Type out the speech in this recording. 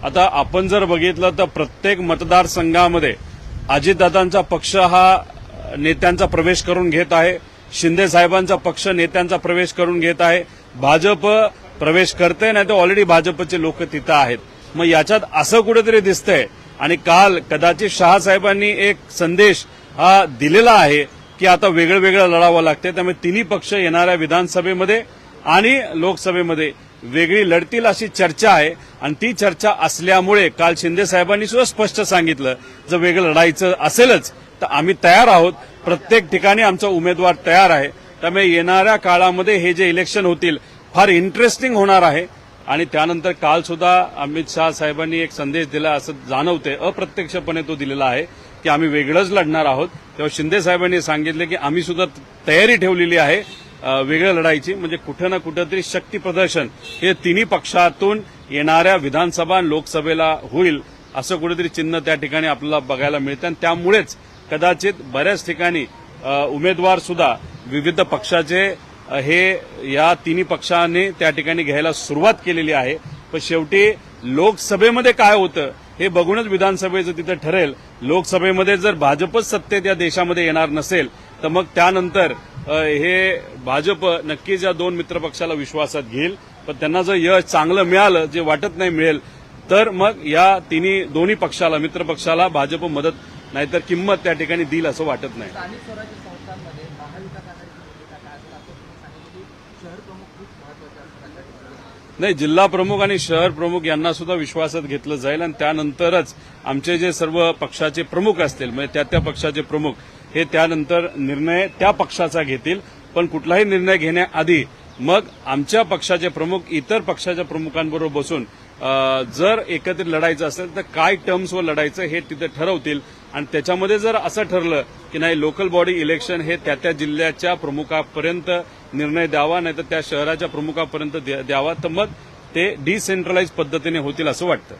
आता आपण जर बघितलं तर प्रत्येक मतदारसंघामध्ये अजितदादांचा पक्ष हा नेत्यांचा प्रवेश करून घेत आहे, शिंदे साहेबांचा पक्ष नेत्यांचा प्रवेश करून घेत आहे, भाजप प्रवेश करते, नाही तर ऑलरेडी भाजपचे लोक तिथं आहेत. मग याच्यात असं कुठेतरी दिसतंय. आणि काल कदाचित शहा साहेबांनी एक संदेश हा दिलेला आहे की आता वेगळं वेगळं लढावं लागते. त्यामुळे तिन्ही पक्ष येणाऱ्या विधानसभेमध्ये आणि लोकसभेमध्ये वेगळी लढतील अशी चर्चा आहे. आणि ती चर्चा असल्यामुळे काल शिंदे साहेबांनी सुद्धा स्पष्ट सांगितलं, जर वेगळं लढायचं असेलच तर आम्ही तयार आहोत, प्रत्येक ठिकाणी आमचा उमेदवार तयार आहे. त्यामुळे येणाऱ्या काळामध्ये हे जे इलेक्शन होतील फार इंटरेस्टिंग होणार आहे. आणि त्यानंतर काल सुद्धा अमित शहा साहेबांनी एक संदेश दिला असं जाणवते, अप्रत्यक्षपणे तो दिलेला आहे की आम्ही वेगळंच लढणार आहोत. तेव्हा शिंदे साहेबांनी सांगितले की आम्ही सुद्धा तयारी ठेवलेली आहे वेगळं लढायची. म्हणजे कुठं ना कुठंतरी शक्ती प्रदर्शन हे तिन्ही पक्षातून येणाऱ्या विधानसभा आणि लोकसभेला होईल असं कुठेतरी चिन्ह त्या ठिकाणी आपल्याला बघायला मिळतं. आणि त्यामुळेच कदाचित बऱ्याच ठिकाणी उमेदवार सुद्धा विविध पक्षाचे हे या तिन्ही पक्षांनी त्या ठिकाणी घ्यायला सुरुवात केलेली आहे. पण शेवटी लोकसभेमध्ये काय होतं हे बघूनच विधानसभेचं तिथं ठरेल. लोकसभेमध्ये जर भाजपच सत्तेत या देशामध्ये येणार नसेल तर मग त्यानंतर हे भाजप नक्कीच या दोन मित्रपक्षाला विश्वासात घेईल. पण त्यांना जर यश चांगलं मिळालं, जे वाटत नाही मिळेल, तर मग या दोन्ही पक्षाला मित्रपक्षाला भाजप मदत नाहीतर किंमत त्या ठिकाणी देईल असं वाटत नाही. नाही, जिल्हा प्रमुख आणि शहर प्रमुख यांना सुद्धा विश्वासात घेतलं जाईल आणि त्यानंतरच आमचे जे सर्व पक्षाचे प्रमुख असतील म्हणजे त्या पक्षाचे प्रमुख हे त्यानंतर निर्णय त्या पक्षाचा घेतील. पण कुठलाही निर्णय घेण्याआधी मग आमच्या पक्षाचे प्रमुख इतर पक्षाच्या प्रमुखांबरोबर बसून जर एकत्रित लढायचं असेल तर काय टर्म्सवर लढायचं हे तिथे ठरवतील. आणि त्याच्यामध्ये जर असं ठरलं की नाही लोकल बॉडी इलेक्शन हे त्या जिल्ह्याच्या प्रमुखापर्यंत निर्णय द्यावा, नाही तर त्या शहराच्या प्रमुखापर्यंत द्यावा, तर मग ते डिसेंट्रलाइज पद्धतीने होतील असं वाटतं.